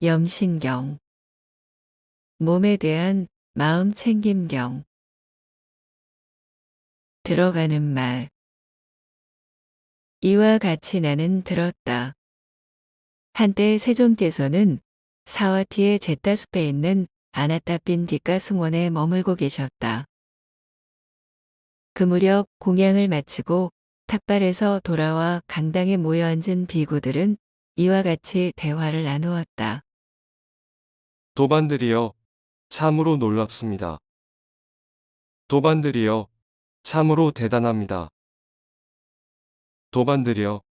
염신경, 몸에 대한 마음 챙김경, 들어가는 말. 이와 같이 나는 들었다. 한때 세존께서는 사와티의 제타숲에 있는 아나타핀 뒷가승원에 머물고 계셨다. 그 무렵 공양을 마치고 탁발에서 돌아와 강당에 모여 앉은 비구들은 이와 같이 대화를 나누었다. 도반들이여, 참으로 놀랍습니다. 도반들이여, 참으로 대단합니다. 도반들이여,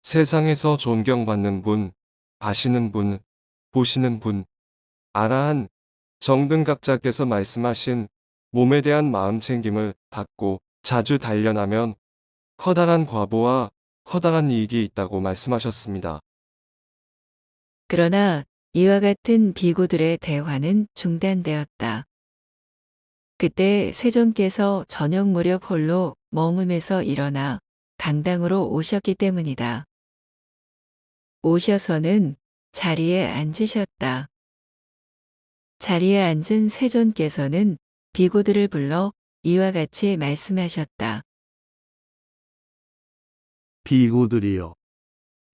세상에서 존경받는 분, 아시는 분, 보시는 분, 아라한 정등각자께서 말씀하신 몸에 대한 마음 챙김을 받고 자주 단련하면 커다란 과보와 커다란 이익이 있다고 말씀하셨습니다. 그러나 이와 같은 비구들의 대화는 중단되었다. 그때 세존께서 저녁 무렵 홀로 머물면서 일어나 강당으로 오셨기 때문이다. 오셔서는 자리에 앉으셨다. 자리에 앉은 세존께서는 비구들을 불러 이와 같이 말씀하셨다. 비구들이여,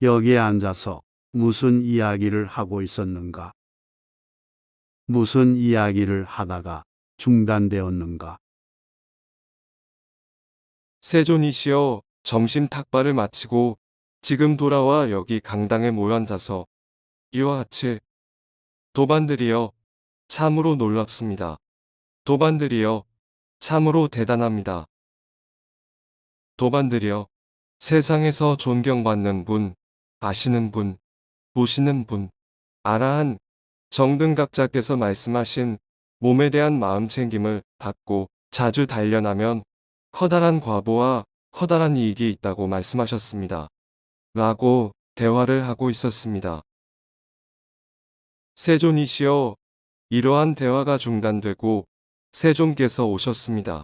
여기에 앉아서 무슨 이야기를 하고 있었는가? 무슨 이야기를 하다가 중단되었는가? 세존이시여, 점심 탁발을 마치고 지금 돌아와 여기 강당에 모여 앉아서 이와 같이 도반들이여, 참으로 놀랍습니다. 도반들이여, 참으로 대단합니다. 도반들이여, 세상에서 존경받는 분, 아시는 분, 보시는 분, 아라한 정등각자께서 말씀하신 몸에 대한 마음 챙김을 받고 자주 단련하면 커다란 과보와 커다란 이익이 있다고 말씀하셨습니다. 라고 대화를 하고 있었습니다. 세존이시여, 이러한 대화가 중단되고 세존께서 오셨습니다.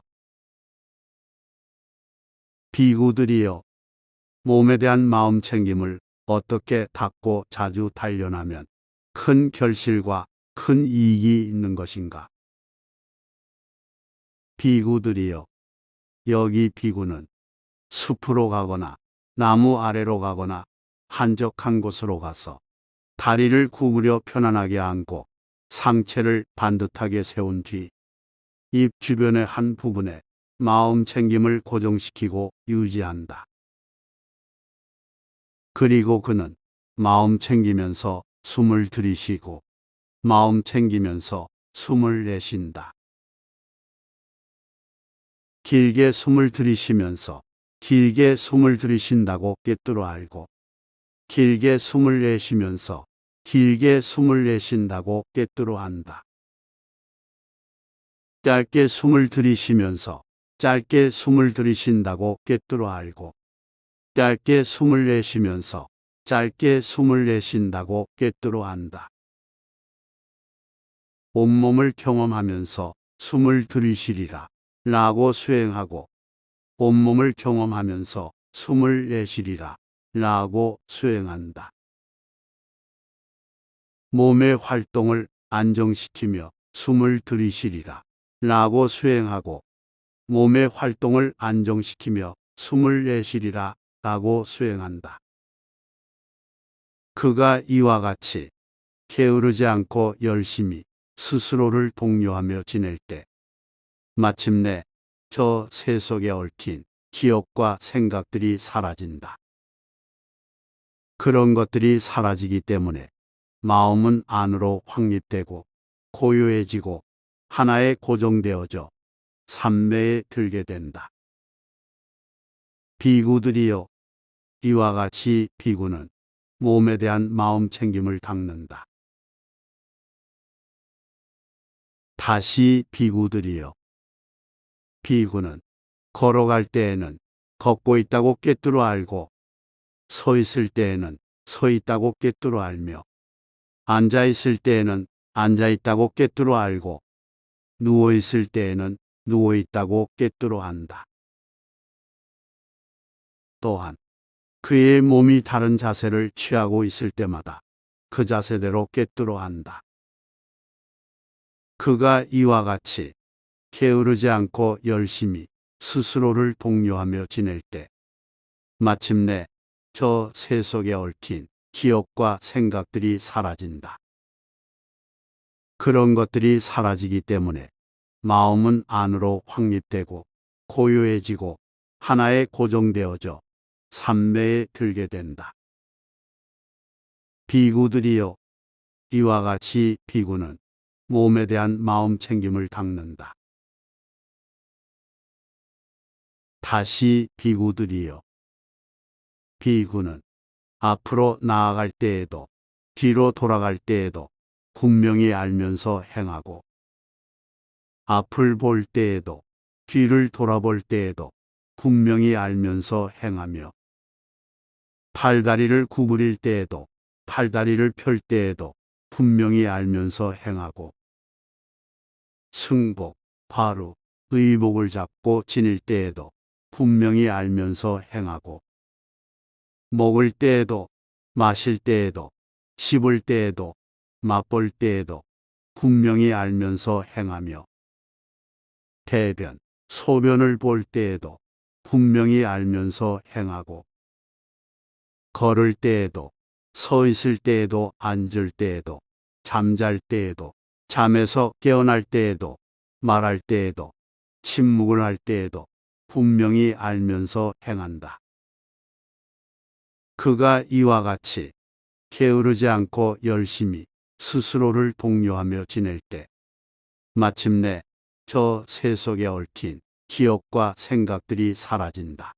비구들이여, 몸에 대한 마음 챙김을 어떻게 닦고 자주 단련하면 큰 결실과 큰 이익이 있는 것인가? 비구들이여, 여기 비구는 숲으로 가거나 나무 아래로 가거나 한적한 곳으로 가서 다리를 구부려 편안하게 앉고 상체를 반듯하게 세운 뒤 입 주변의 한 부분에 마음 챙김을 고정시키고 유지한다. 그리고 그는 마음 챙기면서 숨을 들이쉬고 마음 챙기면서 숨을 내쉰다. 길게 숨을 들이쉬면서 길게 숨을 들이쉰다고 꿰뚫어 알고 길게 숨을 내쉬면서 길게 숨을 내쉰다고 꿰뚫어 안다. 짧게 숨을 들이쉬면서 짧게 숨을 들이쉰다고 꿰뚫어 알고 짧게 숨을 내쉬면서 짧게 숨을 내쉰다고 꿰뚫어 안다. 온몸을 경험하면서 숨을 들이쉬리라 라고 수행하고 온몸을 경험하면서 숨을 내쉬리라 라고 수행한다. 몸의 활동을 안정시키며 숨을 들이쉬리라 라고 수행하고 몸의 활동을 안정시키며 숨을 내쉬리라 라고 수행한다. 그가 이와 같이 게으르지 않고 열심히 스스로를 독려하며 지낼 때 마침내 저 새 속에 얽힌 기억과 생각들이 사라진다. 그런 것들이 사라지기 때문에 마음은 안으로 확립되고 고요해지고 하나에 고정되어져 삼매에 들게 된다. 비구들이여, 이와 같이 비구는 몸에 대한 마음 챙김을 닦는다. 다시 비구들이여, 비구는 걸어갈 때에는 걷고 있다고 꿰뚫어 알고 서 있을 때에는 서 있다고 꿰뚫어 알며 앉아 있을 때에는 앉아 있다고 꿰뚫어 알고 누워 있을 때에는 누워 있다고 꿰뚫어 안다. 또한 그의 몸이 다른 자세를 취하고 있을 때마다 그 자세대로 꿰뚫어 한다. 그가 이와 같이 게으르지 않고 열심히 스스로를 독려하며 지낼 때 마침내 저 새 속에 얽힌 기억과 생각들이 사라진다. 그런 것들이 사라지기 때문에 마음은 안으로 확립되고 고요해지고 하나에 고정되어져 삼매에 들게 된다. 비구들이여, 이와 같이 비구는 몸에 대한 마음 챙김을 닦는다. 다시 비구들이여, 비구는 앞으로 나아갈 때에도 뒤로 돌아갈 때에도 분명히 알면서 행하고, 앞을 볼 때에도 뒤를 돌아볼 때에도 분명히 알면서 행하며, 팔다리를 구부릴 때에도 팔다리를 펼 때에도 분명히 알면서 행하고, 승복, 바루, 의복을 잡고 지닐 때에도 분명히 알면서 행하고, 먹을 때에도 마실 때에도 씹을 때에도 맛볼 때에도 분명히 알면서 행하며, 대변, 소변을 볼 때에도 분명히 알면서 행하고, 걸을 때에도 서 있을 때에도 앉을 때에도 잠잘 때에도 잠에서 깨어날 때에도 말할 때에도 침묵을 할 때에도 분명히 알면서 행한다. 그가 이와 같이 게으르지 않고 열심히 스스로를 독려하며 지낼 때 마침내 저 새 속에 얽힌 기억과 생각들이 사라진다.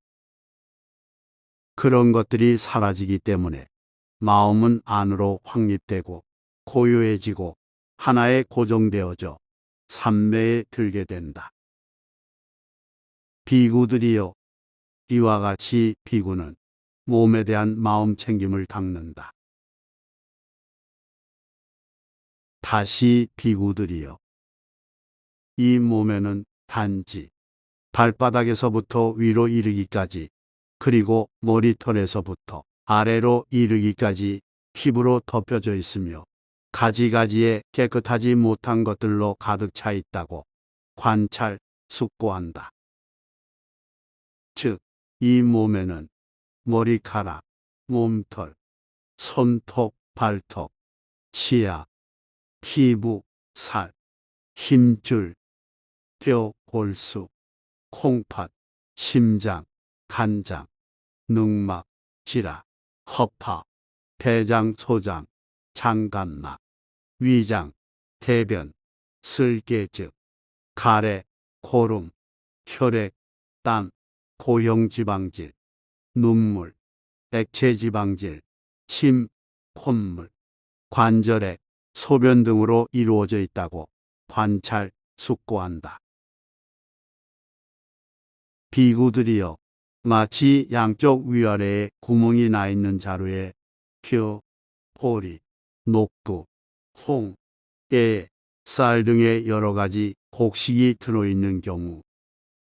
그런 것들이 사라지기 때문에 마음은 안으로 확립되고 고요해지고 하나에 고정되어져 삼매에 들게 된다. 비구들이여, 이와 같이 비구는 몸에 대한 마음 챙김을 닦는다. 다시 비구들이여, 이 몸에는 단지 발바닥에서부터 위로 이르기까지 그리고 머리털에서부터 아래로 이르기까지 피부로 덮여져 있으며 가지가지에 깨끗하지 못한 것들로 가득 차 있다고 관찰, 숙고한다. 즉, 이 몸에는 머리카락, 몸털, 손톱, 발톱, 치아, 피부, 살, 힘줄, 뼈, 골수, 콩팥, 심장, 간장, 늑막, 지라, 허파, 대장, 소장, 장간막, 위장, 대변, 쓸개즉, 가래, 고름, 혈액, 땀, 고형지방질, 눈물, 액체지방질, 침, 콧물, 관절액, 소변 등으로 이루어져 있다고 관찰, 숙고한다. 비구들이여, 마치 양쪽 위아래에 구멍이 나 있는 자루에 표, 보리, 녹두, 홍, 깨, 쌀 등의 여러 가지 곡식이 들어있는 경우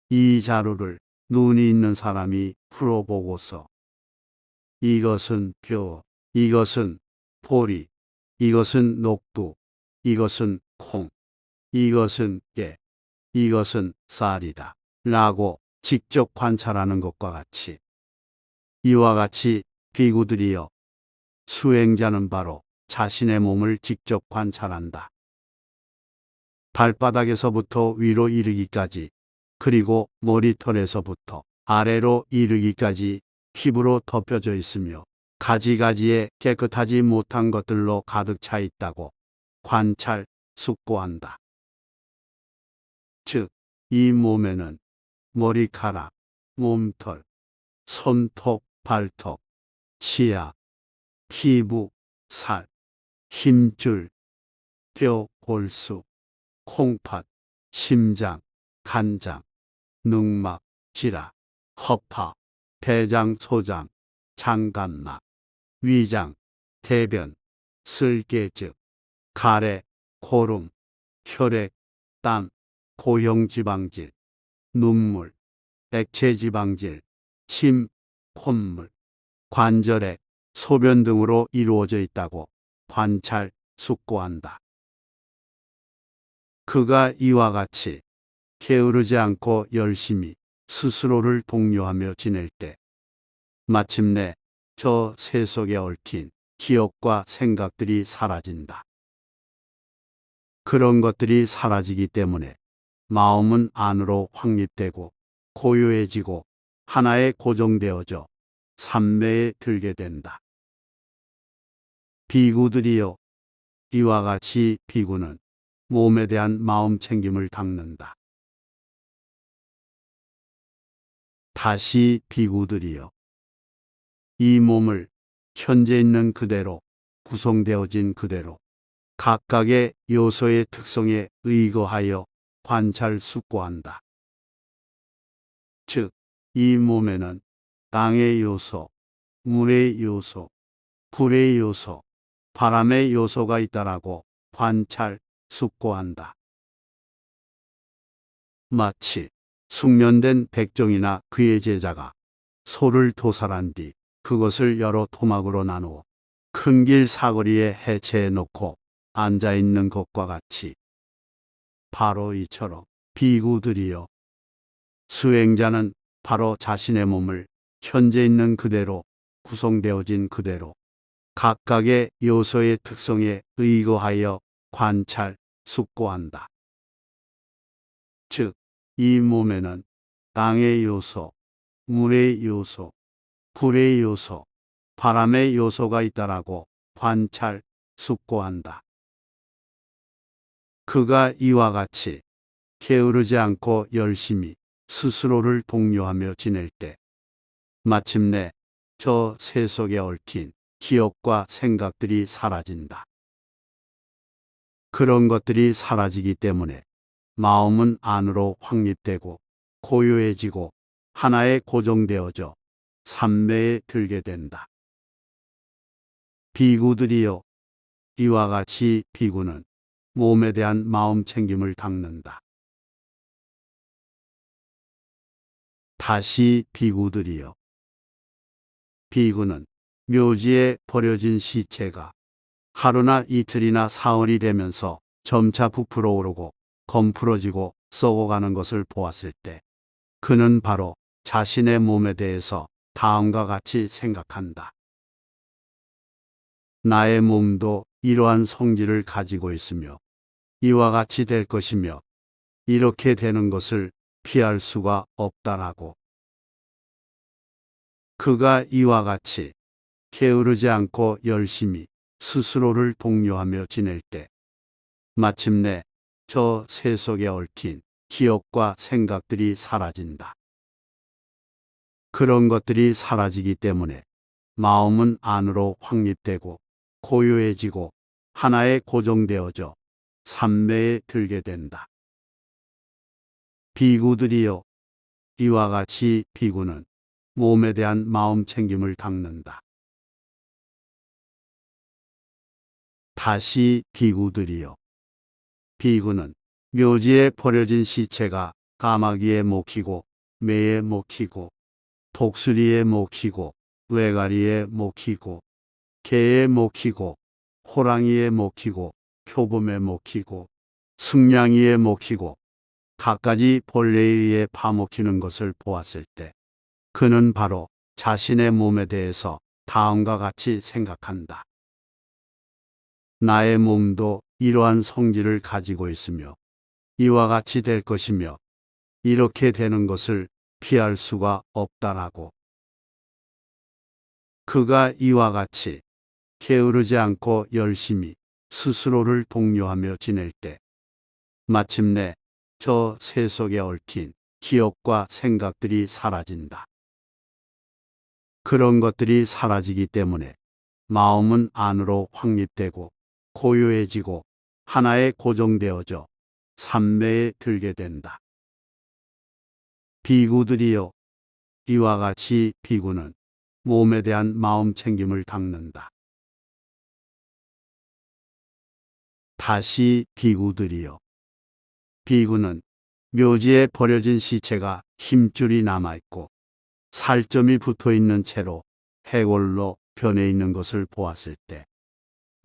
이 자루를 눈이 있는 사람이 풀어보고서 이것은 표, 이것은 보리, 이것은 녹두, 이것은 콩, 이것은 깨, 이것은 쌀이다 라고 직접 관찰하는 것과 같이 이와 같이 비구들이여, 수행자는 바로 자신의 몸을 직접 관찰한다. 발바닥에서부터 위로 이르기까지 그리고 머리털에서부터 아래로 이르기까지 피부로 덮여져 있으며 가지가지에 깨끗하지 못한 것들로 가득 차 있다고 관찰, 숙고한다. 즉, 이 몸에는 머리카락, 몸털, 손톱, 발톱, 치아, 피부, 살, 힘줄, 뼈, 골수, 콩팥, 심장, 간장, 늑막, 지라, 허파, 대장, 소장, 장간막, 위장, 대변, 쓸개즉, 가래, 고름, 혈액, 땀, 고형지방질, 눈물, 액체지방질, 침, 콧물, 관절액, 소변 등으로 이루어져 있다고 관찰, 숙고한다. 그가 이와 같이 게으르지 않고 열심히 스스로를 독려하며 지낼 때 마침내 저 새 속에 얽힌 기억과 생각들이 사라진다. 그런 것들이 사라지기 때문에 마음은 안으로 확립되고 고요해지고 하나에 고정되어져 삼매에 들게 된다. 비구들이여, 이와 같이 비구는 몸에 대한 마음 챙김을 닦는다. 다시 비구들이여, 이 몸을 현재 있는 그대로 구성되어진 그대로 각각의 요소의 특성에 의거하여 관찰 숙고한다. 즉, 이 몸에는 땅의 요소, 물의 요소, 불의 요소, 바람의 요소가 있다라고 관찰 숙고한다. 마치 숙련된 백종이나 그의 제자가 소를 도살한 뒤 그것을 여러 토막으로 나누어 큰 길 사거리에 해체해 놓고 앉아 있는 것과 같이 바로 이처럼 비구들이여, 수행자는 바로 자신의 몸을 현재 있는 그대로 구성되어진 그대로 각각의 요소의 특성에 의거하여 관찰, 숙고한다. 즉, 이 몸에는 땅의 요소, 물의 요소, 불의 요소, 바람의 요소가 있다라고 관찰, 숙고한다. 그가 이와 같이 게으르지 않고 열심히 스스로를 독려하며 지낼 때 마침내 저 새 속에 얽힌 기억과 생각들이 사라진다. 그런 것들이 사라지기 때문에 마음은 안으로 확립되고 고요해지고 하나에 고정되어져 삼매에 들게 된다. 비구들이여, 이와 같이 비구는 몸에 대한 마음 챙김을 닦는다. 다시 비구들이여, 비구는 묘지에 버려진 시체가 하루나 이틀이나 사흘이 되면서 점차 부풀어 오르고 검풀어지고 썩어가는 것을 보았을 때 그는 바로 자신의 몸에 대해서 다음과 같이 생각한다. 나의 몸도 이러한 성질을 가지고 있으며 이와 같이 될 것이며 이렇게 되는 것을 피할 수가 없다라고. 그가 이와 같이 게으르지 않고 열심히 스스로를 독려하며 지낼 때 마침내 저 새 속에 얽힌 기억과 생각들이 사라진다. 그런 것들이 사라지기 때문에 마음은 안으로 확립되고 고요해지고 하나에 고정되어져 삼매에 들게 된다. 비구들이여, 이와 같이 비구는 몸에 대한 마음 챙김을 닦는다. 다시 비구들이여, 비구는 묘지에 버려진 시체가 까마귀에 먹히고 매에 먹히고 독수리에 먹히고 외가리에 먹히고 개에 먹히고 호랑이에 먹히고 표범에 먹히고 승냥이에 먹히고 갖가지 벌레에 의해 파먹히는 것을 보았을 때 그는 바로 자신의 몸에 대해서 다음과 같이 생각한다. 나의 몸도 이러한 성질을 가지고 있으며 이와 같이 될 것이며 이렇게 되는 것을 피할 수가 없다라고. 그가 이와 같이 게으르지 않고 열심히 스스로를 독려하며 지낼 때 마침내 저 새 속에 얽힌 기억과 생각들이 사라진다. 그런 것들이 사라지기 때문에 마음은 안으로 확립되고 고요해지고 하나에 고정되어져 삼매에 들게 된다. 비구들이여, 이와 같이 비구는 몸에 대한 마음 챙김을 닦는다. 다시 비구들이여, 비구는 묘지에 버려진 시체가 힘줄이 남아있고 살점이 붙어있는 채로 해골로 변해 있는 것을 보았을 때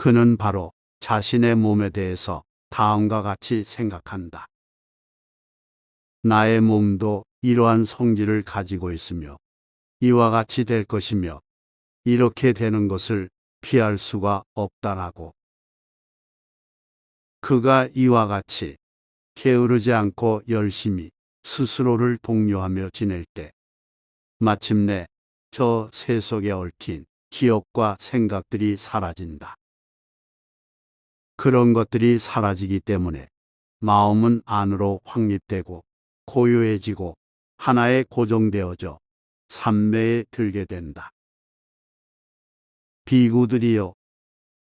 그는 바로 자신의 몸에 대해서 다음과 같이 생각한다. 나의 몸도 이러한 성질을 가지고 있으며 이와 같이 될 것이며 이렇게 되는 것을 피할 수가 없다라고. 그가 이와 같이 게으르지 않고 열심히 스스로를 독려하며 지낼 때 마침내 저 새 속에 얽힌 기억과 생각들이 사라진다. 그런 것들이 사라지기 때문에 마음은 안으로 확립되고 고요해지고 하나에 고정되어져 삼매에 들게 된다. 비구들이여,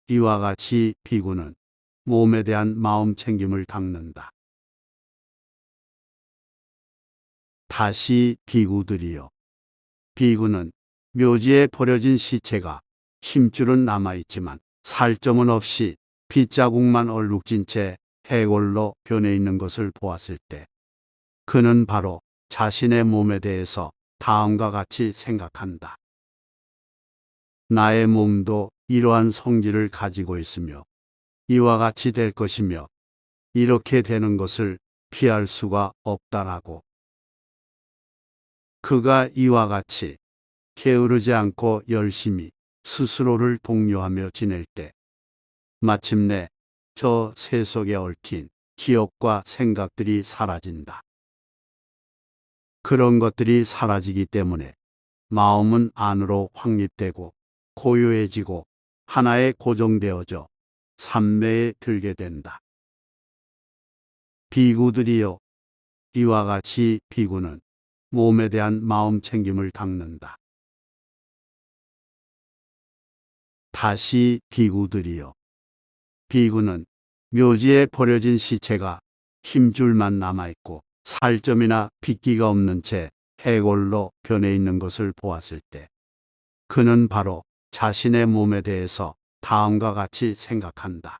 이와 같이 비구는 몸에 대한 마음 챙김을 닦는다. 다시 비구들이여, 비구는 묘지에 버려진 시체가 힘줄은 남아있지만 살점은 없이 핏자국만 얼룩진 채 해골로 변해 있는 것을 보았을 때 그는 바로 자신의 몸에 대해서 다음과 같이 생각한다. 나의 몸도 이러한 성질을 가지고 있으며 이와 같이 될 것이며 이렇게 되는 것을 피할 수가 없다라고. 그가 이와 같이 게으르지 않고 열심히 스스로를 독려하며 지낼 때 마침내 저 새 속에 얽힌 기억과 생각들이 사라진다. 그런 것들이 사라지기 때문에 마음은 안으로 확립되고 고요해지고 하나에 고정되어져 삼매에 들게 된다. 비구들이여, 이와 같이 비구는 몸에 대한 마음 챙김을 닦는다. 다시 비구들이여, 비구는 묘지에 버려진 시체가 힘줄만 남아있고 살점이나 핏기가 없는 채 해골로 변해 있는 것을 보았을 때 그는 바로 자신의 몸에 대해서 다음과 같이 생각한다.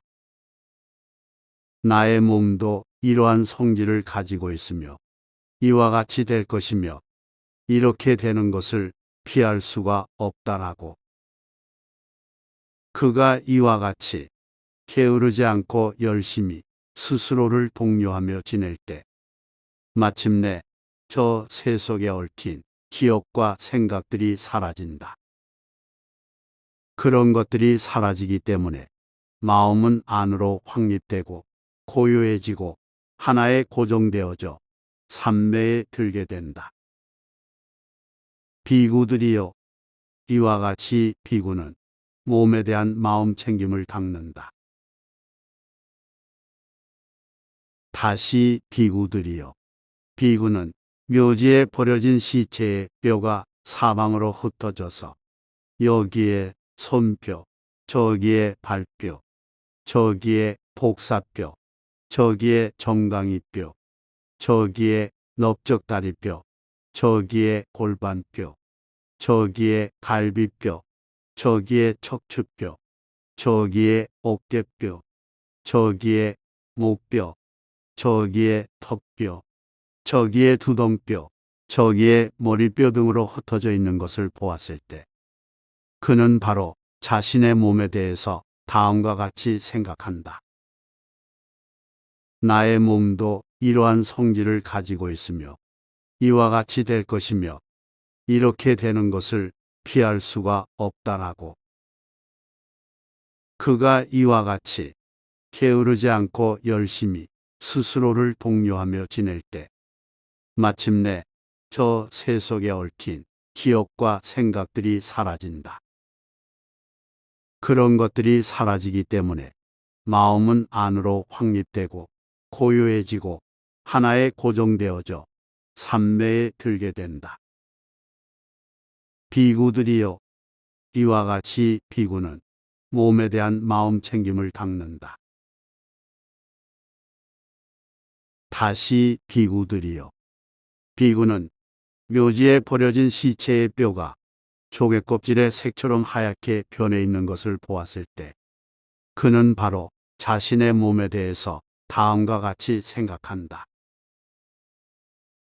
나의 몸도 이러한 성질을 가지고 있으며 이와 같이 될 것이며 이렇게 되는 것을 피할 수가 없다라고. 그가 이와 같이 게으르지 않고 열심히 스스로를 독려하며 지낼 때 마침내 저 새 속에 얽힌 기억과 생각들이 사라진다. 그런 것들이 사라지기 때문에 마음은 안으로 확립되고 고요해지고 하나에 고정되어져 삼매에 들게 된다. 비구들이여, 이와 같이 비구는 몸에 대한 마음 챙김을 닦는다. 다시 비구들이여, 비구는 묘지에 버려진 시체의 뼈가 사방으로 흩어져서 여기에 손뼈, 저기에 발뼈, 저기에 복사뼈, 저기에 정강이뼈, 저기에 넓적다리뼈, 저기에 골반뼈, 저기에 갈비뼈, 저기에 척추뼈, 저기에 어깨뼈, 저기에 목뼈, 저기에 턱뼈, 저기에 두덩뼈, 저기에 머리뼈 등으로 흩어져 있는 것을 보았을 때 그는 바로 자신의 몸에 대해서 다음과 같이 생각한다. 나의 몸도 이러한 성질을 가지고 있으며 이와 같이 될 것이며 이렇게 되는 것을 피할 수가 없다라고. 그가 이와 같이 게으르지 않고 열심히 스스로를 독려하며 지낼 때 마침내 저 새 속에 얽힌 기억과 생각들이 사라진다. 그런 것들이 사라지기 때문에 마음은 안으로 확립되고 고요해지고 하나에 고정되어져 삼매에 들게 된다. 비구들이여, 이와 같이 비구는 몸에 대한 마음 챙김을 닦는다. 다시 비구들이여, 비구는 묘지에 버려진 시체의 뼈가 조개껍질의 색처럼 하얗게 변해 있는 것을 보았을 때 그는 바로 자신의 몸에 대해서 다음과 같이 생각한다.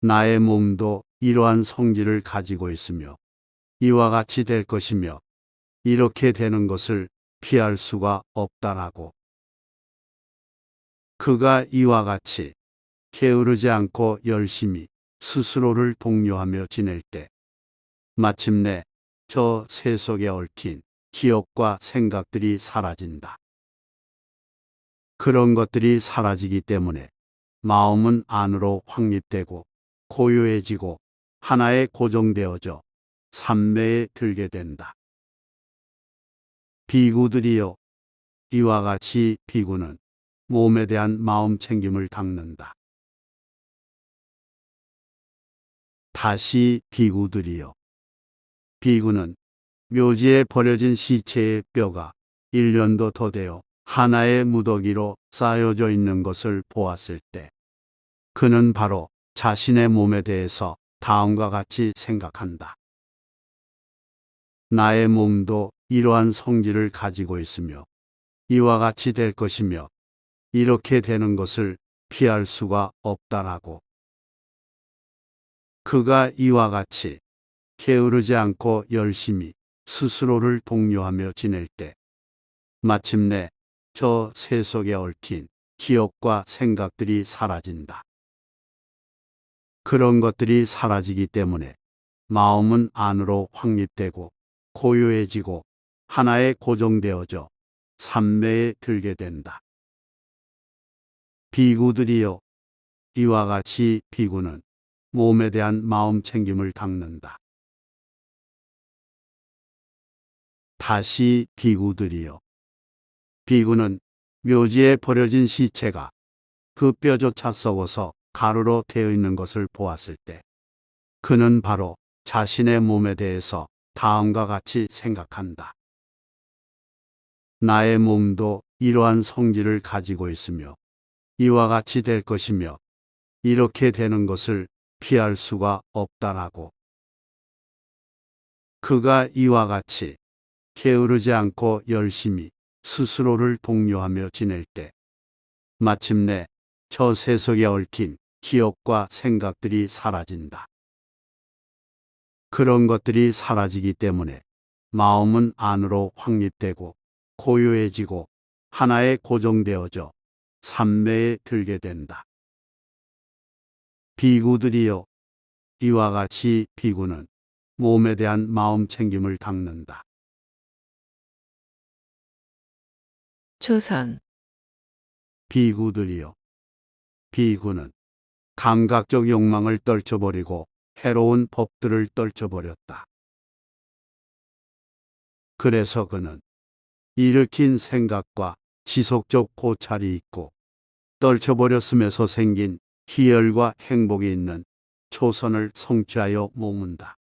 나의 몸도 이러한 성질을 가지고 있으며 이와 같이 될 것이며 이렇게 되는 것을 피할 수가 없다라고. 그가 이와 같이 게으르지 않고 열심히 스스로를 독려하며 지낼 때 마침내 저 새 속에 얽힌 기억과 생각들이 사라진다. 그런 것들이 사라지기 때문에 마음은 안으로 확립되고 고요해지고 하나에 고정되어져 삼매에 들게 된다. 비구들이여, 이와 같이 비구는 몸에 대한 마음 챙김을 닦는다. 다시 비구들이여, 비구는 묘지에 버려진 시체의 뼈가 1년도 더 되어 하나의 무더기로 쌓여져 있는 것을 보았을 때 그는 바로 자신의 몸에 대해서 다음과 같이 생각한다. 나의 몸도 이러한 성질을 가지고 있으며 이와 같이 될 것이며 이렇게 되는 것을 피할 수가 없다라고. 그가 이와 같이 게으르지 않고 열심히 스스로를 독려하며 지낼 때 마침내 저 새 속에 얽힌 기억과 생각들이 사라진다. 그런 것들이 사라지기 때문에 마음은 안으로 확립되고 고요해지고 하나에 고정되어져 삼매에 들게 된다. 비구들이여, 이와 같이 비구는 몸에 대한 마음 챙김을 닦는다. 다시 비구들이여, 비구는 묘지에 버려진 시체가 그 뼈조차 썩어서 가루로 되어 있는 것을 보았을 때 그는 바로 자신의 몸에 대해서 다음과 같이 생각한다. 나의 몸도 이러한 성질을 가지고 있으며 이와 같이 될 것이며 이렇게 되는 것을 피할 수가 없다라고. 그가 이와 같이 게으르지 않고 열심히 스스로를 독려하며 지낼 때 마침내 저 세속에 얽힌 기억과 생각들이 사라진다. 그런 것들이 사라지기 때문에 마음은 안으로 확립되고 고요해지고 하나에 고정되어져 삼매에 들게 된다. 비구들이여, 이와 같이 비구는 몸에 대한 마음 챙김을 닦는다. 초선, 비구들이여, 비구는 감각적 욕망을 떨쳐버리고 해로운 법들을 떨쳐버렸다. 그래서 그는 일으킨 생각과 지속적 고찰이 있고 떨쳐버렸음에서 생긴 희열과 행복이 있는 초선을 성취하여 머문다.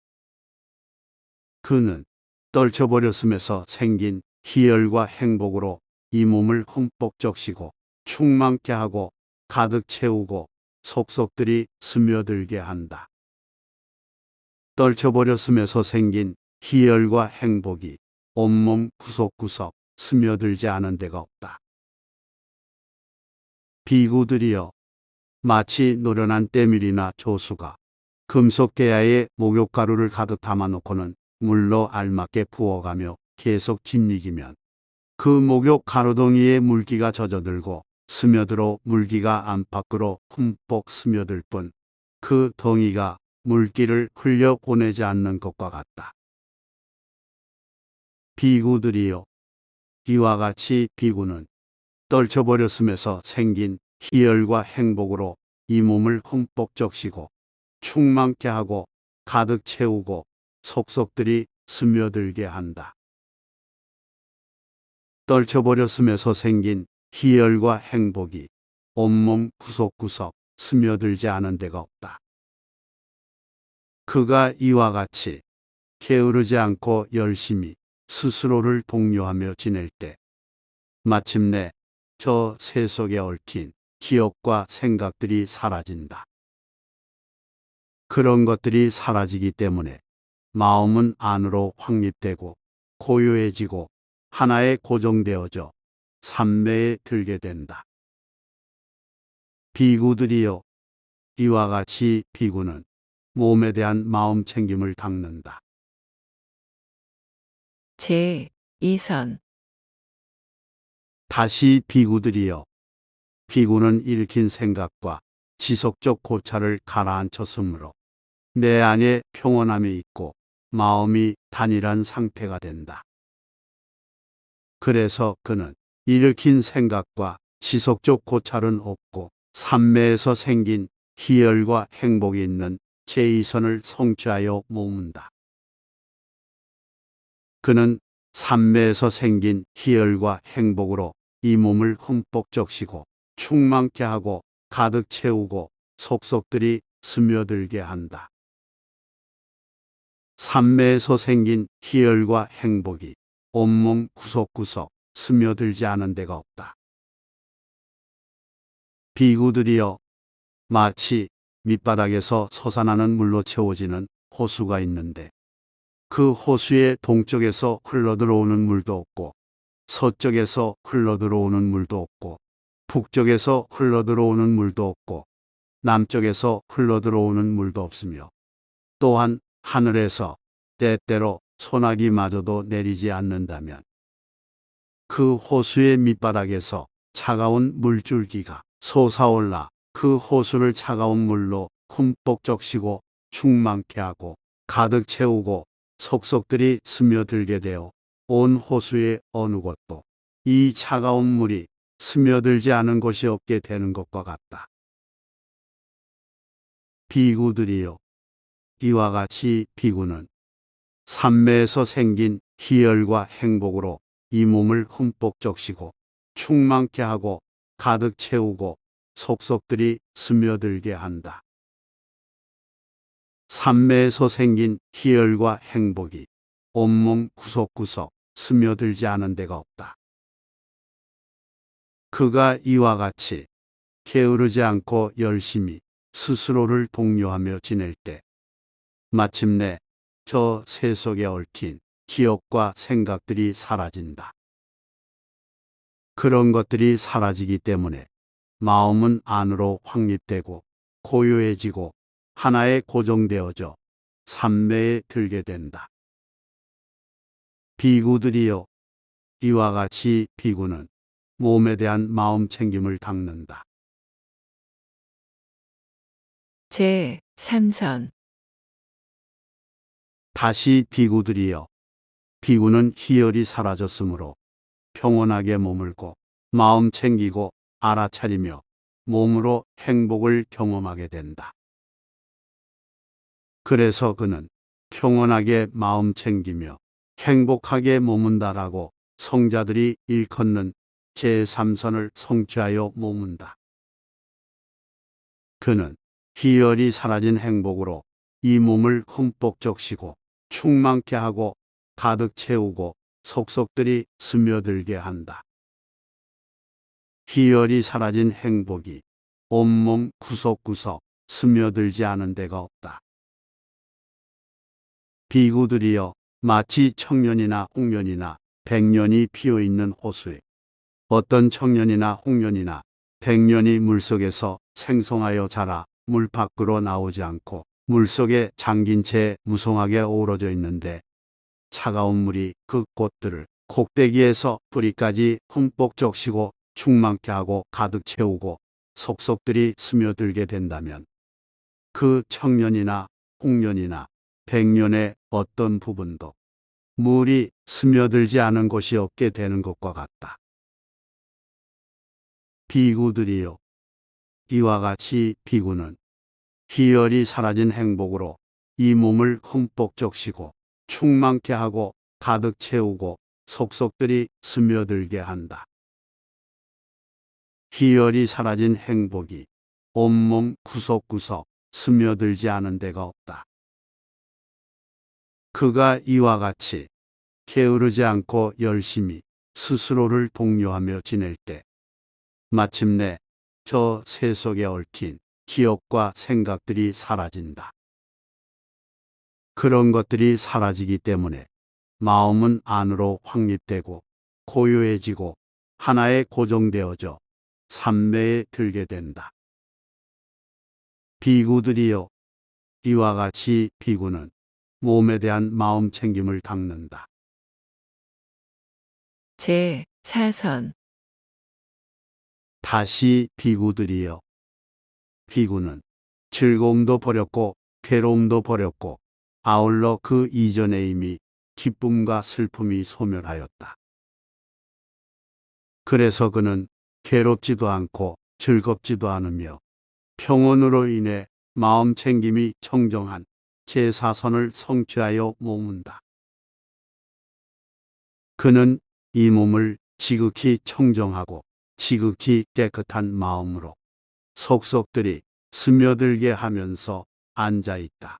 그는 떨쳐버렸음에서 생긴 희열과 행복으로 이 몸을 흠뻑 적시고 충만케 하고 가득 채우고 속속들이 스며들게 한다. 떨쳐버렸음에서 생긴 희열과 행복이 온몸 구석구석 스며들지 않은 데가 없다. 비구들이여, 마치 노련한 때밀이나 조수가 금속 계야에 목욕가루를 가득 담아놓고는 물로 알맞게 부어가며 계속 짓이기면 그 목욕 가루덩이에 물기가 젖어들고 스며들어 물기가 안팎으로 흠뻑 스며들 뿐 그 덩이가 물기를 흘려보내지 않는 것과 같다. 비구들이여, 이와 같이 비구는 떨쳐버렸음에서 생긴 희열과 행복으로 이 몸을 흠뻑 적시고 충만케 하고 가득 채우고 속속들이 스며들게 한다. 떨쳐버렸음에서 생긴 희열과 행복이 온몸 구석구석 스며들지 않은 데가 없다. 그가 이와 같이 게으르지 않고 열심히 스스로를 독려하며 지낼 때 마침내 저 새 속에 얽힌 기억과 생각들이 사라진다. 그런 것들이 사라지기 때문에 마음은 안으로 확립되고 고요해지고 하나에 고정되어져 삼매에 들게 된다. 비구들이여, 이와 같이 비구는 몸에 대한 마음 챙김을 닦는다. 제 2선, 다시 비구들이여. 비구는 일으킨 생각과 지속적 고찰을 가라앉혔으므로 내 안에 평온함이 있고 마음이 단일한 상태가 된다. 그래서 그는 일으킨 생각과 지속적 고찰은 없고 삼매에서 생긴 희열과 행복이 있는 제2선을 성취하여 머문다. 그는 삼매에서 생긴 희열과 행복으로 이 몸을 흠뻑 적시고 충만케 하고 가득 채우고 속속들이 스며들게 한다. 삼매에서 생긴 희열과 행복이 온몸 구석구석 스며들지 않은 데가 없다. 비구들이여, 마치 밑바닥에서 솟아나는 물로 채워지는 호수가 있는데 그 호수의 동쪽에서 흘러들어오는 물도 없고 서쪽에서 흘러들어오는 물도 없고 북쪽에서 흘러들어오는 물도 없고 남쪽에서 흘러들어오는 물도 없으며 또한 하늘에서 때때로 소나기마저도 내리지 않는다면 그 호수의 밑바닥에서 차가운 물줄기가 솟아올라 그 호수를 차가운 물로 흠뻑 적시고 충만케 하고 가득 채우고 속속들이 스며들게 되어 온 호수의 어느 곳도 이 차가운 물이 스며들지 않은 곳이 없게 되는 것과 같다. 비구들이여, 이와 같이 비구는 삼매에서 생긴 희열과 행복으로 이 몸을 흠뻑 적시고 충만케 하고 가득 채우고 속속들이 스며들게 한다. 삼매에서 생긴 희열과 행복이 온몸 구석구석 스며들지 않은 데가 없다. 그가 이와 같이 게으르지 않고 열심히 스스로를 독려하며 지낼 때 마침내 저 새 속에 얽힌 기억과 생각들이 사라진다. 그런 것들이 사라지기 때문에 마음은 안으로 확립되고 고요해지고 하나에 고정되어져 삼매에 들게 된다. 비구들이여, 이와 같이 비구는 몸에 대한 마음 챙김을 닦는다. 제 3선 다시 비구들이여, 비구는 희열이 사라졌으므로 평온하게 머물고 마음 챙기고 알아차리며 몸으로 행복을 경험하게 된다. 그래서 그는 평온하게 마음 챙기며 행복하게 머문다라고 성자들이 일컫는 제3선을 성취하여 머문다. 그는 희열이 사라진 행복으로 이 몸을 흠뻑 적시고 충만케 하고 가득 채우고 속속들이 스며들게 한다. 희열이 사라진 행복이 온몸 구석구석 스며들지 않은 데가 없다. 비구들이여, 마치 청년이나 홍련이나 백년이 피어있는 호수에 어떤 청년이나 홍련이나 백년이 물속에서 생성하여 자라 물 밖으로 나오지 않고 물속에 잠긴 채 무성하게 어우러져 있는데 차가운 물이 그 꽃들을 꼭대기에서 뿌리까지 흠뻑 적시고 충만케 하고 가득 채우고 속속들이 스며들게 된다면 그 청년이나 홍년이나 백년의 어떤 부분도 물이 스며들지 않은 곳이 없게 되는 것과 같다. 비구들이여, 이와 같이 비구는 희열이 사라진 행복으로 이 몸을 흠뻑 적시고 충만케 하고 가득 채우고 속속들이 스며들게 한다. 희열이 사라진 행복이 온몸 구석구석 스며들지 않은 데가 없다. 그가 이와 같이 게으르지 않고 열심히 스스로를 독려하며 지낼 때 마침내 저 새 속에 얽힌 기억과 생각들이 사라진다. 그런 것들이 사라지기 때문에 마음은 안으로 확립되고 고요해지고 하나에 고정되어져 삼매에 들게 된다. 비구들이여, 이와 같이 비구는 몸에 대한 마음 챙김을 닦는다. 제 4선 다시 비구들이여. 비구는 즐거움도 버렸고 괴로움도 버렸고 아울러 그 이전에 이미 기쁨과 슬픔이 소멸하였다. 그래서 그는 괴롭지도 않고 즐겁지도 않으며 평온으로 인해 마음 챙김이 청정한 제4선을 성취하여 머문다. 그는 이 몸을 지극히 청정하고 지극히 깨끗한 마음으로 속속들이 스며들게 하면서 앉아 있다.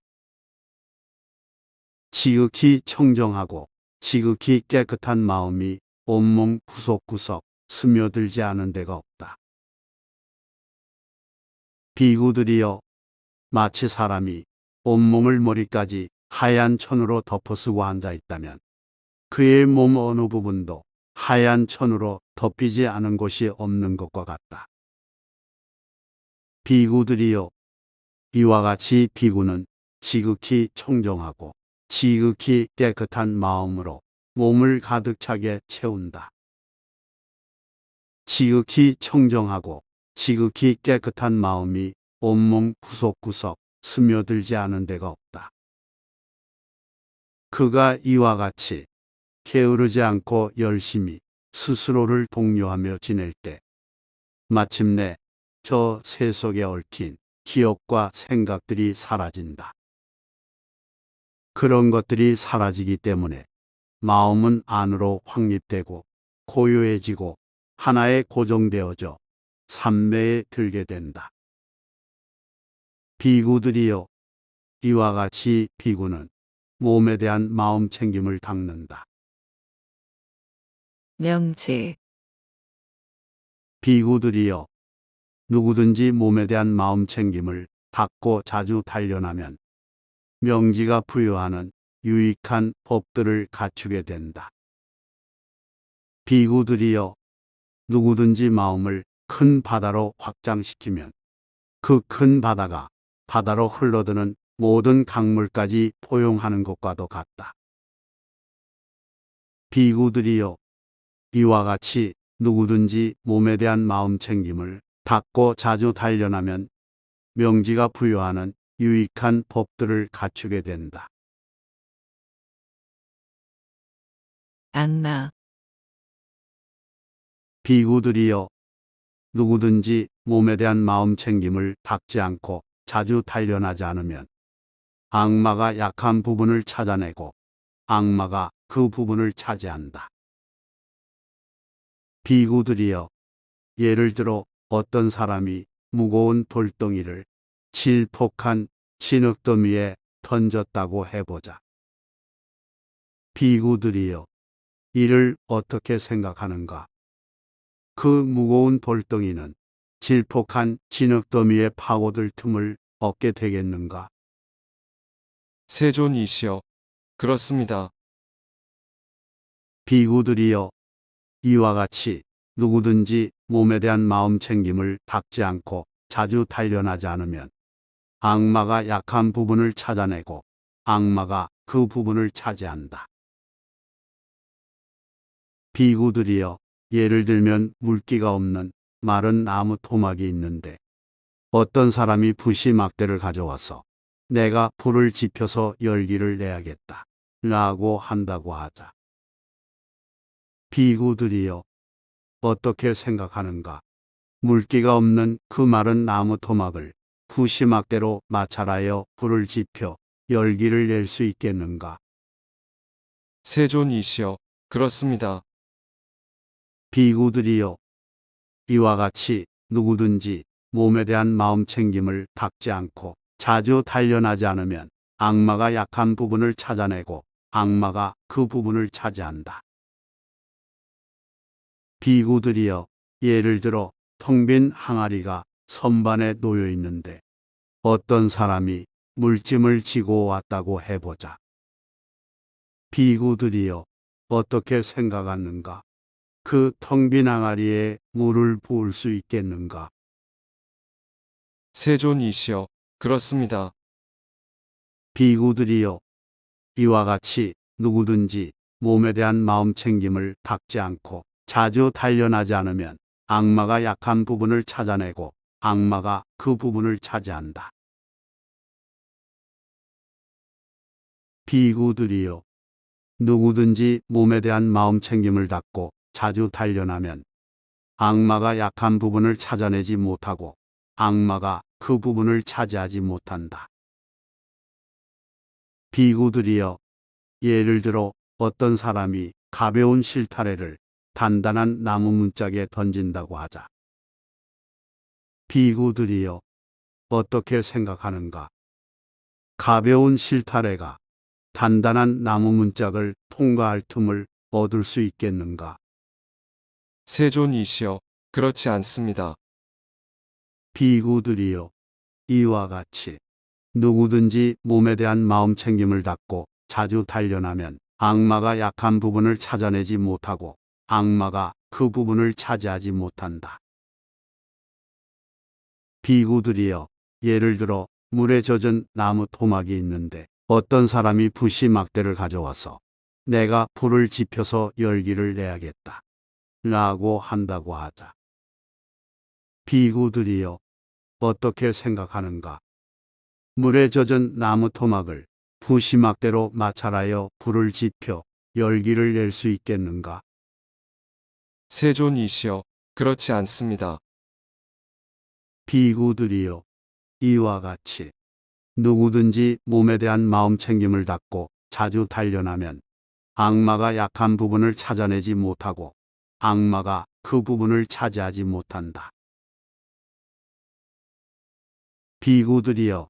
지극히 청정하고 지극히 깨끗한 마음이 온몸 구석구석 스며들지 않은 데가 없다. 비구들이여, 마치 사람이 온몸을 머리까지 하얀 천으로 덮어쓰고 앉아 있다면 그의 몸 어느 부분도 하얀 천으로 덮이지 않은 곳이 없는 것과 같다. 비구들이여, 이와 같이 비구는 지극히 청정하고 지극히 깨끗한 마음으로 몸을 가득 차게 채운다. 지극히 청정하고 지극히 깨끗한 마음이 온몸 구석구석 스며들지 않은 데가 없다. 그가 이와 같이 게으르지 않고 열심히 스스로를 독려하며 지낼 때 마침내 저 새 속에 얽힌 기억과 생각들이 사라진다. 그런 것들이 사라지기 때문에 마음은 안으로 확립되고 고요해지고 하나에 고정되어져 삼매에 들게 된다. 비구들이여, 이와 같이 비구는 몸에 대한 마음 챙김을 닦는다. 명지, 비구들이여, 누구든지 몸에 대한 마음 챙김을 닦고 자주 단련하면 명지가 부여하는 유익한 법들을 갖추게 된다. 비구들이여, 누구든지 마음을 큰 바다로 확장시키면 그 큰 바다가 바다로 흘러드는 모든 강물까지 포용하는 것과도 같다. 비구들이여, 이와 같이 누구든지 몸에 대한 마음 챙김을 닦고 자주 단련하면 명지가 부여하는 유익한 법들을 갖추게 된다. 악나, 비구들이여, 누구든지 몸에 대한 마음 챙김을 닦지 않고 자주 단련하지 않으면 악마가 약한 부분을 찾아내고 악마가 그 부분을 차지한다. 비구들이여, 예를 들어 어떤 사람이 무거운 돌덩이를 질폭한 진흙더미에 던졌다고 해보자. 비구들이여, 이를 어떻게 생각하는가? 그 무거운 돌덩이는 질폭한 진흙더미에 파고들 틈을 얻게 되겠는가? 세존이시여, 그렇습니다. 비구들이여, 이와 같이 누구든지 몸에 대한 마음 챙김을 닦지 않고 자주 단련하지 않으면 악마가 약한 부분을 찾아내고 악마가 그 부분을 차지한다. 비구들이여, 예를 들면 물기가 없는 마른 나무 토막이 있는데 어떤 사람이 부시막대를 가져와서 내가 불을 지펴서 열기를 내야겠다 라고 한다고 하자. 비구들이여, 어떻게 생각하는가? 물기가 없는 그 마른 나무 토막을 부시막대로 마찰하여 불을 지펴 열기를 낼 수 있겠는가? 세존이시여, 그렇습니다. 비구들이여, 이와 같이 누구든지 몸에 대한 마음 챙김을 닦지 않고 자주 단련하지 않으면 악마가 약한 부분을 찾아내고 악마가 그 부분을 차지한다. 비구들이여, 예를 들어 텅 빈 항아리가 선반에 놓여 있는데 어떤 사람이 물짐을 지고 왔다고 해보자. 비구들이여, 어떻게 생각하는가? 그 텅 빈 항아리에 물을 부을 수 있겠는가? 세존이시여, 그렇습니다. 비구들이여, 이와 같이 누구든지 몸에 대한 마음 챙김을 닦지 않고 자주 단련하지 않으면 악마가 약한 부분을 찾아내고 악마가 그 부분을 차지한다. 비구들이요. 누구든지 몸에 대한 마음 챙김을 갖고 자주 단련하면 악마가 약한 부분을 찾아내지 못하고 악마가 그 부분을 차지하지 못한다. 비구들이여, 예를 들어 어떤 사람이 가벼운 실타래를 단단한 나무 문짝에 던진다고 하자. 비구들이여, 어떻게 생각하는가? 가벼운 실타래가 단단한 나무 문짝을 통과할 틈을 얻을 수 있겠는가? 세존이시여, 그렇지 않습니다. 비구들이여, 이와 같이 누구든지 몸에 대한 마음 챙김을 갖고 자주 단련하면 악마가 약한 부분을 찾아내지 못하고 악마가 그 부분을 차지하지 못한다. 비구들이여, 예를 들어 물에 젖은 나무 토막이 있는데 어떤 사람이 부시 막대를 가져와서 내가 불을 지펴서 열기를 내야겠다 라고 한다고 하자. 비구들이여, 어떻게 생각하는가? 물에 젖은 나무 토막을 부시 막대로 마찰하여 불을 지펴 열기를 낼 수 있겠는가? 세존이시여, 그렇지 않습니다. 비구들이여, 이와 같이 누구든지 몸에 대한 마음 챙김을 갖고 자주 단련하면 악마가 약한 부분을 찾아내지 못하고 악마가 그 부분을 차지하지 못한다. 비구들이여,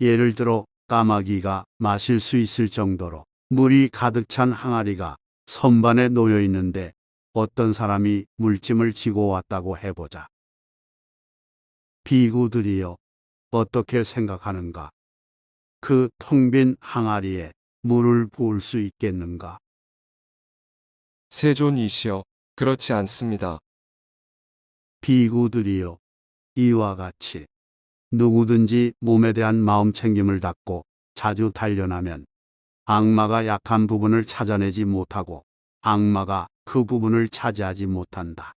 예를 들어 까마귀가 마실 수 있을 정도로 물이 가득 찬 항아리가 선반에 놓여 있는데 어떤 사람이 물짐을 지고 왔다고 해보자. 비구들이여, 어떻게 생각하는가? 그 텅 빈 항아리에 물을 부을 수 있겠는가? 세존이시여, 그렇지 않습니다. 비구들이여, 이와 같이 누구든지 몸에 대한 마음 챙김을 갖고 자주 단련하면 악마가 약한 부분을 찾아내지 못하고 악마가 그 부분을 차지하지 못한다.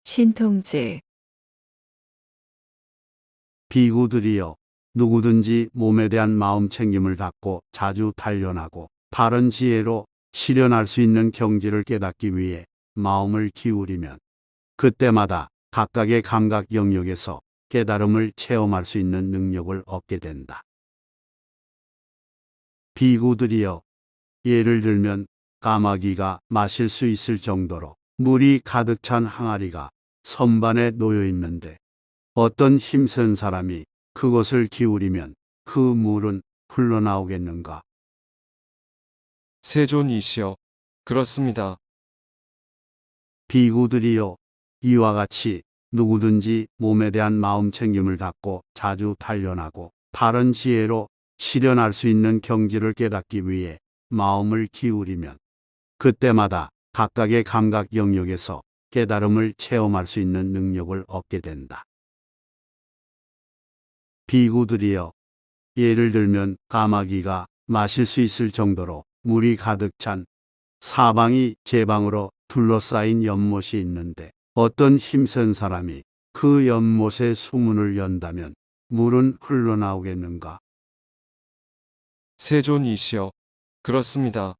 신통제, 비구들이여, 누구든지 몸에 대한 마음 챙김을 갖고 자주 단련하고 바른 지혜로 실현할 수 있는 경지를 깨닫기 위해 마음을 기울이면 그때마다 각각의 감각 영역에서 깨달음을 체험할 수 있는 능력을 얻게 된다. 비구들이여, 예를 들면 까마귀가 마실 수 있을 정도로 물이 가득 찬 항아리가 선반에 놓여 있는데 어떤 힘센 사람이 그것을 기울이면 그 물은 흘러나오겠는가? 세존이시여, 그렇습니다. 비구들이여, 이와 같이 누구든지 몸에 대한 마음 챙김을 갖고 자주 단련하고 바른 지혜로 실현할 수 있는 경지를 깨닫기 위해 마음을 기울이면 그때마다 각각의 감각 영역에서 깨달음을 체험할 수 있는 능력을 얻게 된다. 비구들이여, 예를 들면 까마귀가 마실 수 있을 정도로 물이 가득 찬 사방이 제방으로 둘러싸인 연못이 있는데 어떤 힘센 사람이 그 연못의 수문을 연다면 물은 흘러나오겠는가? 세존이시여, 그렇습니다.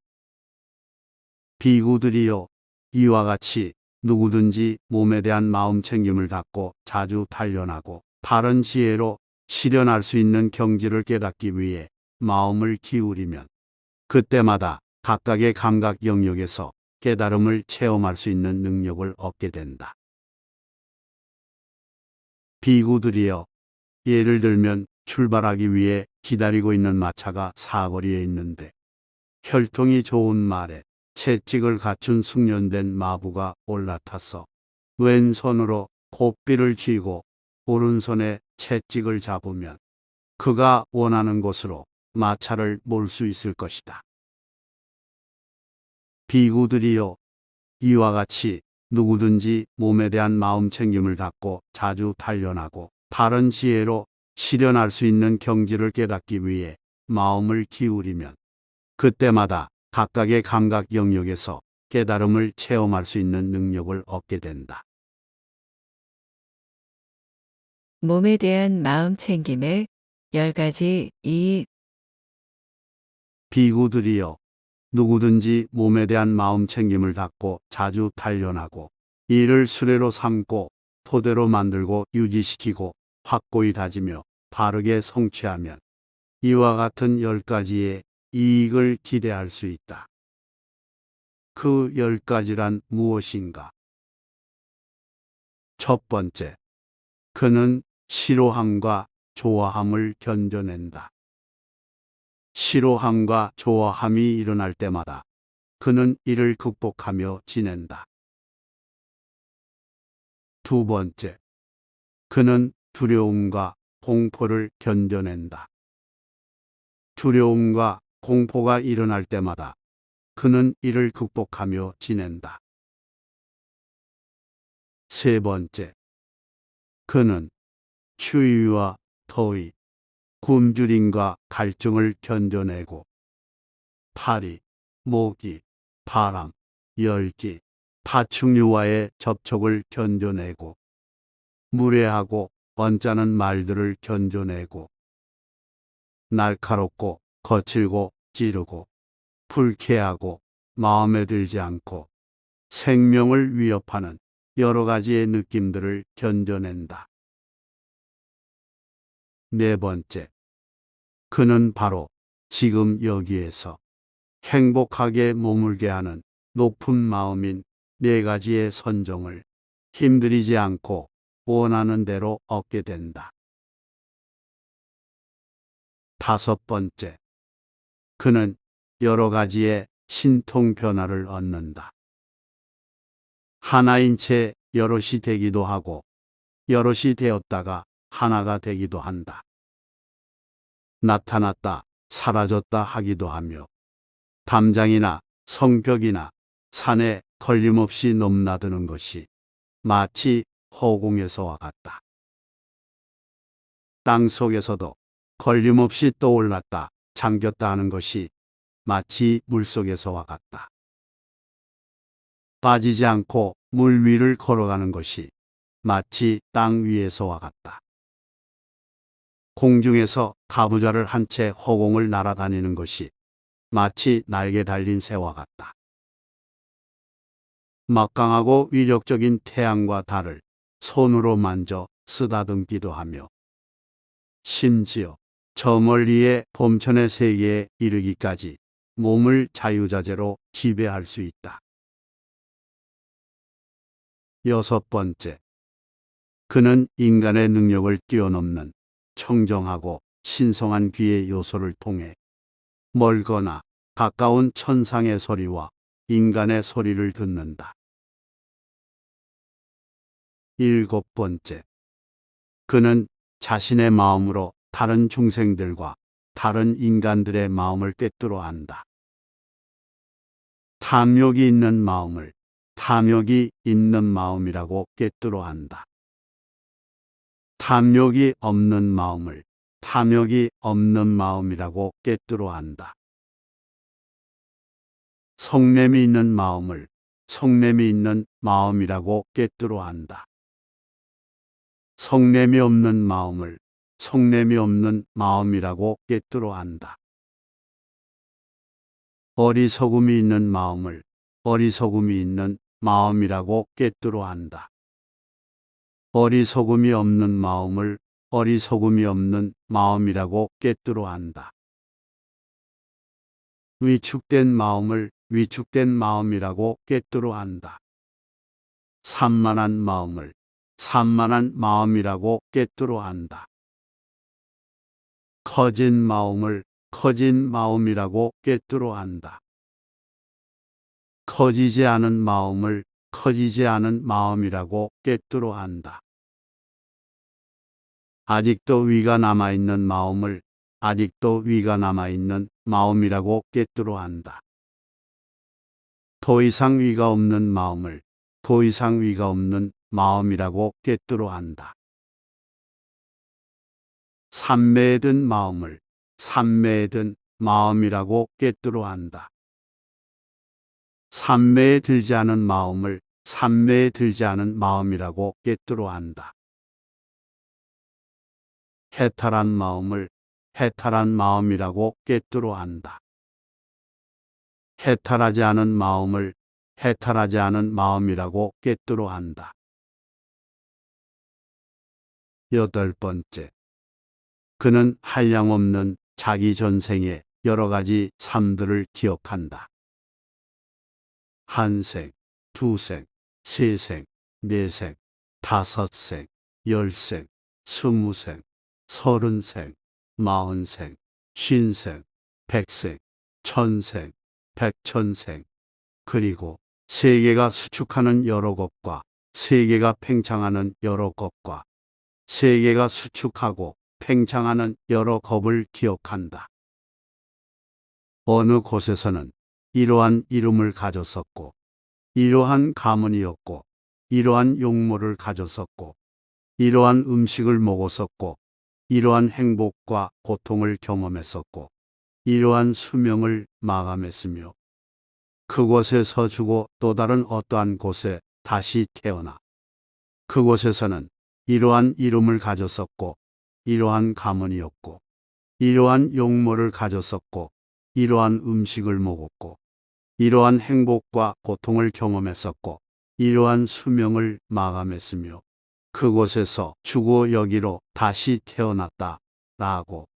비구들이여, 이와 같이 누구든지 몸에 대한 마음 챙김을 갖고 자주 단련하고 바른 지혜로 실현할 수 있는 경지를 깨닫기 위해 마음을 기울이면 그때마다 각각의 감각 영역에서 깨달음을 체험할 수 있는 능력을 얻게 된다. 비구들이여, 예를 들면 출발하기 위해 기다리고 있는 마차가 사거리에 있는데 혈통이 좋은 말에 채찍을 갖춘 숙련된 마부가 올라타서 왼손으로 고삐를 쥐고 오른손에 채찍을 잡으면 그가 원하는 곳으로 마차를 몰 수 있을 것이다. 비구들이여, 이와 같이 누구든지 몸에 대한 마음 챙김을 갖고 자주 단련하고 바른 지혜로 실현할 수 있는 경지를 깨닫기 위해 마음을 기울이면 그때마다 각각의 감각 영역에서 깨달음을 체험할 수 있는 능력을 얻게 된다. 몸에 대한 마음 챙김의 10가지 이익. 비구들이여, 누구든지 몸에 대한 마음 챙김을 갖고 자주 단련하고 이를 수레로 삼고 토대로 만들고 유지시키고 확고히 다지며 바르게 성취하면 이와 같은 10가지의 이익을 기대할 수 있다. 그 10가지란 무엇인가? 첫 번째, 그는 싫어함과 좋아함을 견뎌낸다. 싫어함과 좋아함이 일어날 때마다 그는 이를 극복하며 지낸다. 두 번째, 그는 두려움과 공포를 견뎌낸다. 두려움과 공포가 일어날 때마다 그는 이를 극복하며 지낸다. 세 번째, 그는 추위와 더위, 굶주림과 갈증을 견뎌내고 파리, 모기, 바람, 열기, 파충류와의 접촉을 견뎌내고 무례하고 언짢은 말들을 견뎌내고 날카롭고 거칠고 찌르고 불쾌하고 마음에 들지 않고 생명을 위협하는 여러 가지의 느낌들을 견뎌낸다. 네 번째, 그는 바로 지금 여기에서 행복하게 머물게 하는 높은 마음인 4가지의 선정을 힘들이지 않고 원하는 대로 얻게 된다. 다섯 번째, 그는 여러 가지의 신통 변화를 얻는다. 하나인 채 여럿이 되기도 하고 여럿이 되었다가 하나가 되기도 한다. 나타났다, 사라졌다 하기도 하며 담장이나 성벽이나 산에 걸림없이 넘나드는 것이 마치 허공에서와 같다. 땅 속에서도 걸림없이 떠올랐다, 잠겼다 하는 것이 마치 물속에서와 같다. 빠지지 않고 물 위를 걸어가는 것이 마치 땅 위에서와 같다. 공중에서 가부좌를 한 채 허공을 날아다니는 것이 마치 날개 달린 새와 같다. 막강하고 위력적인 태양과 달을 손으로 만져 쓰다듬기도 하며 심지어 저 멀리의 봄천의 세계에 이르기까지 몸을 자유자재로 지배할 수 있다. 여섯 번째, 그는 인간의 능력을 뛰어넘는 청정하고 신성한 귀의 요소를 통해 멀거나 가까운 천상의 소리와 인간의 소리를 듣는다. 일곱 번째, 그는 자신의 마음으로 다른 중생들과 다른 인간들의 마음을 꿰뚫어 안다. 탐욕이 있는 마음을 탐욕이 있는 마음이라고 꿰뚫어 안다. 탐욕이 없는 마음을 탐욕이 없는 마음이라고 꿰뚫어 안다. 성냄이 있는 마음을 성냄이 있는 마음이라고 꿰뚫어 안다. 성냄이 없는 마음을 성냄이 없는 마음이라고 꿰뚫어 안다. 어리석음이 있는 마음을 어리석음이 있는 마음이라고 꿰뚫어 안다. 어리석음이 없는 마음을 어리석음이 없는 마음이라고 꿰뚫어 안다. 위축된 마음을 위축된 마음이라고 꿰뚫어 안다. 산만한 마음을 산만한 마음이라고 꿰뚫어 안다. 커진 마음을 커진 마음이라고 꿰뚫어 안다. 커지지 않은 마음을 커지지 않은 마음이라고 꿰뚫어 안다. 아직도 위가 남아있는 마음을 아직도 위가 남아있는 마음이라고 꿰뚫어 안다. 더 이상 위가 없는 마음을 더 이상 위가 없는 마음이라고 꿰뚫어 안다. 삼매에 든 마음을 삼매에 든 마음이라고 꿰뚫어 안다. 삼매에 들지 않은 마음을 삼매에 들지 않은 마음이라고 꿰뚫어 안다. 해탈한 마음을 해탈한 마음이라고 꿰뚫어 안다. 해탈하지 않은 마음을 해탈하지 않은 마음이라고 꿰뚫어 안다. 8번째. 그는 한량없는 자기 전생의 여러 가지 삶들을 기억한다. 한 생, 두 생, 세 생, 네 생, 다섯 생, 열 생, 스무 생, 서른 생, 마흔 생, 쉰 생, 백생, 천생, 백천생, 그리고 세계가 수축하는 여러 것과 세계가 팽창하는 여러 것과 세계가 수축하고 팽창하는 여러 겁을 기억한다. 어느 곳에서는 이러한 이름을 가졌었고, 이러한 가문이었고, 이러한 용모를 가졌었고, 이러한 음식을 먹었었고, 이러한 행복과 고통을 경험했었고, 이러한 수명을 마감했으며, 그곳에서 주고 또 다른 어떠한 곳에 다시 태어나, 그곳에서는 이러한 이름을 가졌었고, 이러한 가문이었고, 이러한 용모를 가졌었고, 이러한 음식을 먹었고, 이러한 행복과 고통을 경험했었고, 이러한 수명을 마감했으며, 그곳에서 주고 여기로 다시 태어났다. 라고.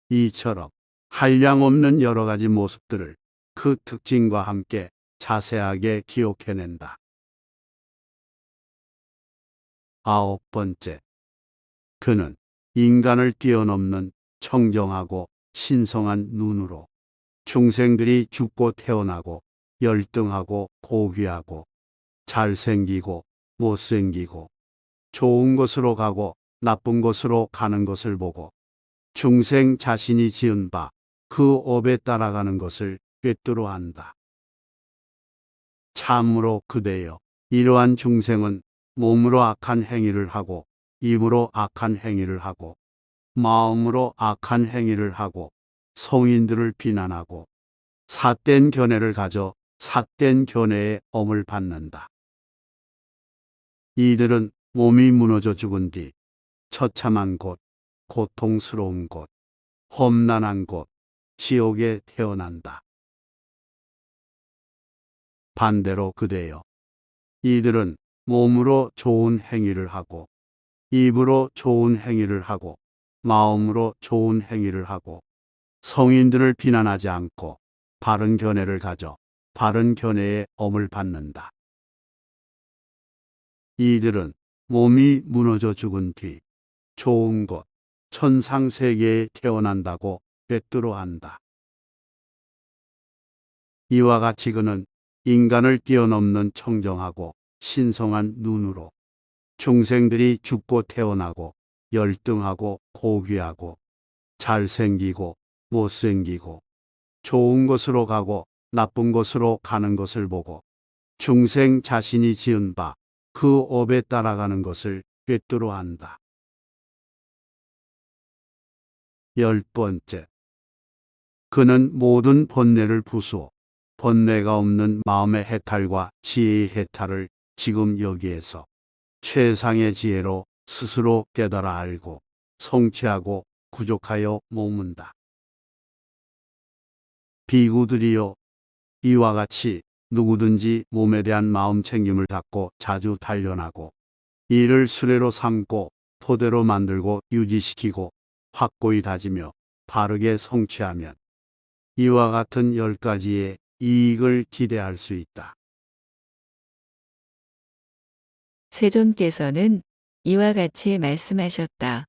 이처럼 한량없는 여러 가지 모습들을 그 특징과 함께 자세하게 기억해낸다. 9번째. 그는 인간을 뛰어넘는 청정하고 신성한 눈으로 중생들이 죽고 태어나고 열등하고 고귀하고 잘생기고 못생기고 좋은 곳으로 가고 나쁜 곳으로 가는 것을 보고 중생 자신이 지은 바 그 업에 따라가는 것을 꿰뚫어 안다. 참으로 그대여, 이러한 중생은 몸으로 악한 행위를 하고 입으로 악한 행위를 하고 마음으로 악한 행위를 하고 성인들을 비난하고 삿된 견해를 가져 삿된 견해의 엄을 받는다. 이들은 몸이 무너져 죽은 뒤 처참한 곳, 고통스러운 곳, 험난한 곳, 지옥에 태어난다. 반대로 그대여, 이들은 몸으로 좋은 행위를 하고 입으로 좋은 행위를 하고 마음으로 좋은 행위를 하고 성인들을 비난하지 않고 바른 견해를 가져 바른 견해의 엄을 받는다. 이들은 몸이 무너져 죽은 뒤 좋은 곳, 천상세계에 태어난다고 꿰뚫어 안다. 이와 같이 그는 인간을 뛰어넘는 청정하고 신성한 눈으로 중생들이 죽고 태어나고 열등하고 고귀하고 잘생기고 못생기고 좋은 곳으로 가고 나쁜 곳으로 가는 것을 보고 중생 자신이 지은 바 그 업에 따라가는 것을 꿰뚫어 안다. 10번째. 그는 모든 번뇌를 부수어 번뇌가 없는 마음의 해탈과 지혜의 해탈을 지금 여기에서 최상의 지혜로 스스로 깨달아 알고 성취하고 구족하여 머문다. 비구들이여, 이와 같이 누구든지 몸에 대한 마음 챙김을 갖고 자주 단련하고 이를 수레로 삼고 토대로 만들고 유지시키고 확고히 다지며 바르게 성취하면 이와 같은 10가지의 이익을 기대할 수 있다. 세존께서는 이와 같이 말씀하셨다.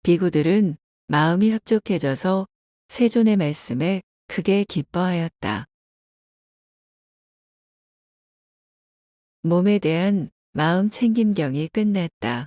비구들은 마음이 흡족해져서 세존의 말씀에 크게 기뻐하였다. 몸에 대한 마음 챙김경이 끝났다.